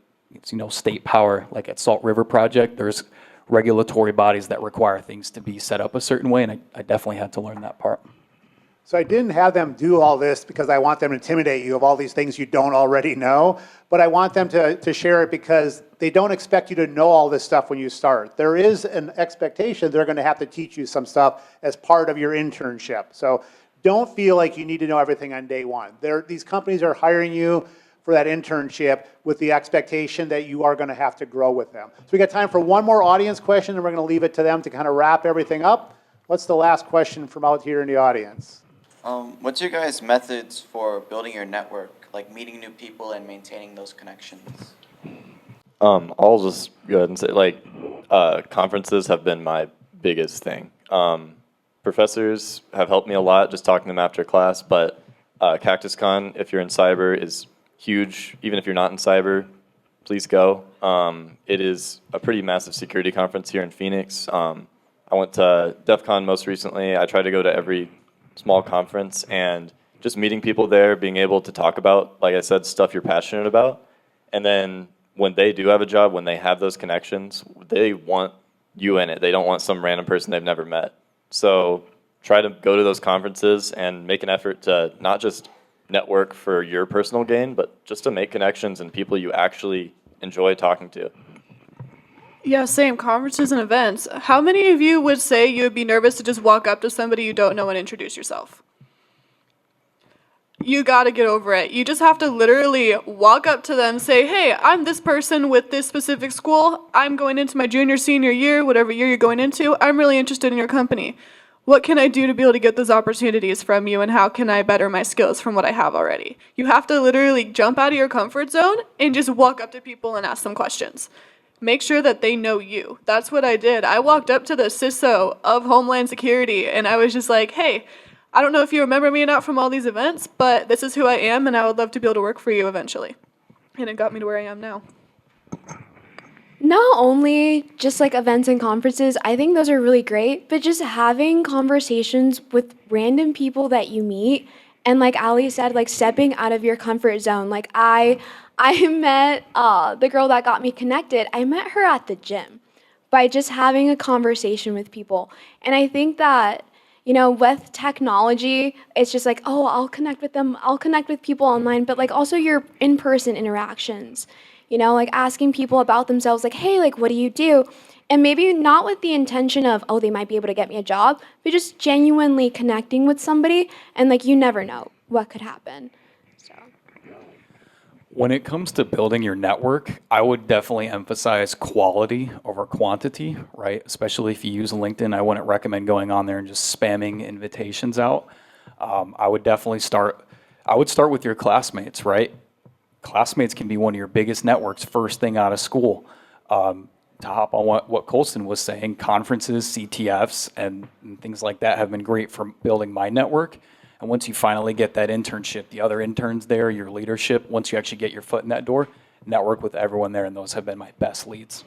state power, like at Salt River Project, there's regulatory bodies that require things to be set up a certain way, and I definitely had to learn that part. So I didn't have them do all this because I want them to intimidate you of all these things you don't already know, but I want them to share it because they don't expect you to know all this stuff when you start. There is an expectation they're going to have to teach you some stuff as part of your internship. So don't feel like you need to know everything on day one. These companies are hiring you for that internship with the expectation that you are going to have to grow with them. So we got time for one more audience question, and we're going to leave it to them to kind of wrap everything up. What's the last question from out here in the audience? What's your guys' methods for building your network, like meeting new people and maintaining those connections? I'll just go ahead and say, conferences have been my biggest thing. Professors have helped me a lot, just talking to them after class, but CactusCon, if you're in cyber, is huge. Even if you're not in cyber, please go. It is a pretty massive security conference here in Phoenix. I went to DEF CON most recently. I try to go to every small conference, and just meeting people there, being able to talk about, like I said, stuff you're passionate about. And then when they do have a job, when they have those connections, they want you in it. They don't want some random person they've never met. So try to go to those conferences and make an effort to not just network for your personal gain, but just to make connections and people you actually enjoy talking to. Yeah, same. Conferences and events. How many of you would say you would be nervous to just walk up to somebody you don't know and introduce yourself? You gotta get over it. You just have to literally walk up to them, say, hey, I'm this person with this specific school. I'm going into my junior, senior year, whatever year you're going into. I'm really interested in your company. What can I do to be able to get those opportunities from you, and how can I better my skills from what I have already? You have to literally jump out of your comfort zone and just walk up to people and ask them questions. Make sure that they know you. That's what I did. I walked up to the CISO of Homeland Security, and I was just like, hey, I don't know if you remember me or not from all these events, but this is who I am, and I would love to be able to work for you eventually. And it got me to where I am now. Not only just like events and conferences, I think those are really great, but just having conversations with random people that you meet, and like Ali said, like stepping out of your comfort zone. Like I met the girl that got me connected. I met her at the gym by just having a conversation with people. And I think that, with technology, it's just like, oh, I'll connect with them. I'll connect with people online, but like also your in-person interactions, like asking people about themselves, like, hey, like, what do you do? And maybe not with the intention of, oh, they might be able to get me a job, but just genuinely connecting with somebody, and like, you never know what could happen. So. When it comes to building your network, I would definitely emphasize quality over quantity, right? Especially if you use LinkedIn, I wouldn't recommend going on there and just spamming invitations out. I would start with your classmates, right? Classmates can be one of your biggest networks first thing out of school. To hop on what Colston was saying, conferences, CTFs, and things like that have been great for building my network. And once you finally get that internship, the other interns there, your leadership, once you actually get your foot in that door, network with everyone there, and those have been my best leads.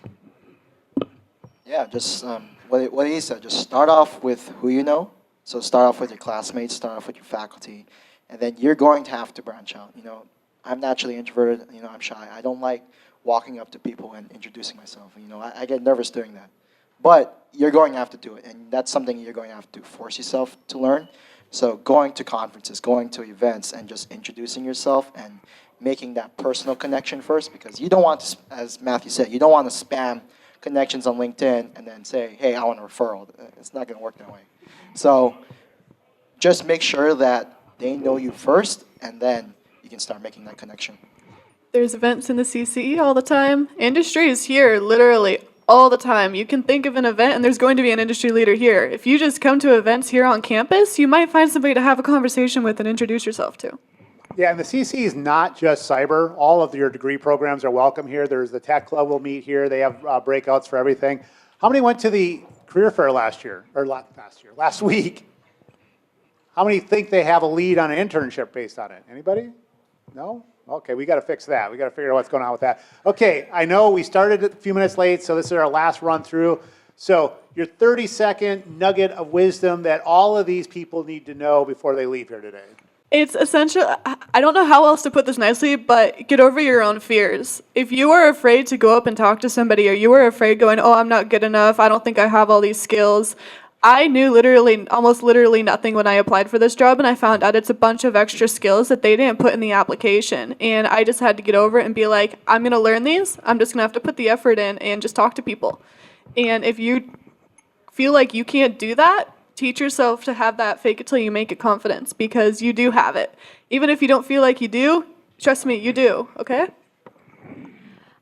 Yeah, just what he said. Just start off with who you know. So start off with your classmates, start off with your faculty, and then you're going to have to branch out. I'm naturally introverted. I'm shy. I don't like walking up to people and introducing myself. I get nervous doing that. But you're going to have to do it, and that's something you're going to have to force yourself to learn. So going to conferences, going to events, and just introducing yourself and making that personal connection first, because you don't want to, as Matthew said, you don't want to spam connections on LinkedIn and then say, hey, I want a referral. It's not going to work that way. So just make sure that they know you first, and then you can start making that connection. There's events in the CCE all the time. Industry is here literally all the time. You can think of an event and there's going to be an industry leader here. If you just come to events here on campus, you might find somebody to have a conversation with and introduce yourself to. Yeah, and the CC is not just cyber. All of your degree programs are welcome here. There's the tech club will meet here. They have breakouts for everything. How many went to the career fair last week? How many think they have a lead on an internship based on it? Anybody? No? Okay, we got to fix that. We got to figure out what's going on with that. Okay, I know we started a few minutes late, so this is our last run through. So your 30-second nugget of wisdom that all of these people need to know before they leave here today. It's essential. I don't know how else to put this nicely, but get over your own fears. If you are afraid to go up and talk to somebody, or you are afraid going, oh, I'm not good enough, I don't think I have all these skills. I knew almost literally nothing when I applied for this job, and I found out it's a bunch of extra skills that they didn't put in the application. And I just had to get over it and be like, I'm going to learn these. I'm just going to have to put the effort in and just talk to people. And if you feel like you can't do that, teach yourself to have that fake it till you make it confidence, because you do have it. Even if you don't feel like you do, trust me, you do, okay?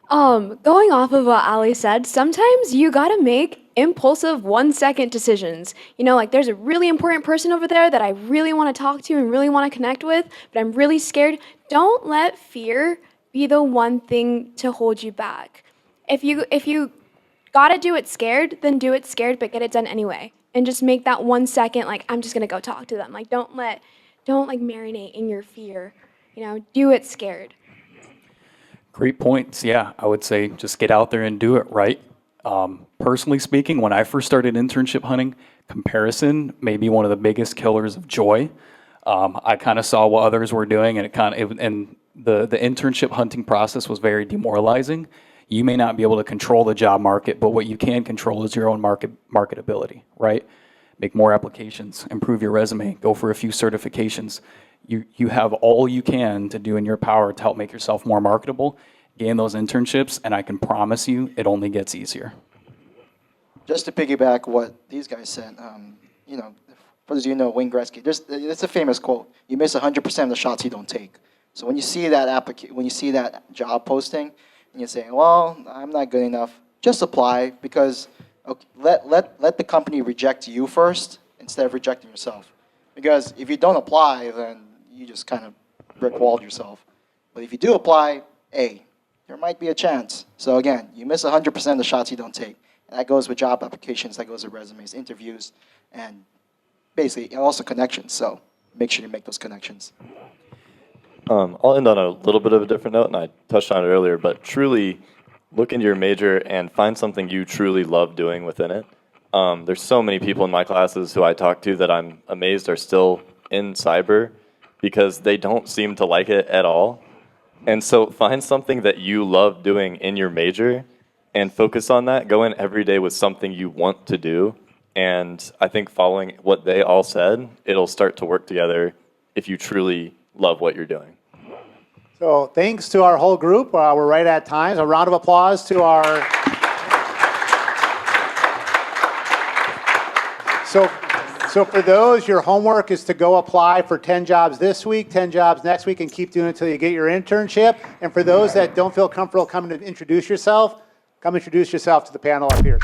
Going off of what Ali said, sometimes you gotta make impulsive 1-second decisions. Like there's a really important person over there that I really want to talk to and really want to connect with, but I'm really scared. Don't let fear be the one thing to hold you back. If you gotta do it scared, then do it scared, but get it done anyway. And just make that 1 second, like, I'm just gonna go talk to them. Like, don't marinate in your fear. Do it scared. Great points. Yeah, I would say just get out there and do it right. Personally speaking, when I first started internship hunting, comparison may be one of the biggest killers of joy. I kind of saw what others were doing, and the internship hunting process was very demoralizing. You may not be able to control the job market, but what you can control is your own marketability, right? Make more applications, improve your resume, go for a few certifications. You have all you can to do in your power to help make yourself more marketable, gain those internships, and I can promise you it only gets easier. Just to piggyback what these guys said, for those of you who know Wayne Gretzky, it's a famous quote: "You miss 100% of the shots you don't take." So when you see that job posting, and you say, "Well, I'm not good enough," just apply, because let the company reject you first instead of rejecting yourself. Because if you don't apply, then you just kind of brick-walled yourself. But if you do apply, there might be a chance. So again, you miss 100% of the shots you don't take. And that goes with job applications, that goes with resumes, interviews, and basically also connections. So make sure you make those connections. I'll end on a little bit of a different note, and I touched on it earlier, but truly look into your major and find something you truly love doing within it. There's so many people in my classes who I talk to that I'm amazed are still in cyber because they don't seem to like it at all. And so find something that you love doing in your major and focus on that. Go in every day with something you want to do. And I think following what they all said, it'll start to work together if you truly love what you're doing. So thanks to our whole group. We're right at time. A round of applause to our... So for those, your homework is to go apply for 10 jobs this week, 10 jobs next week, and keep doing it until you get your internship. And for those that don't feel comfortable coming to introduce yourself, come introduce yourself to the panel up here.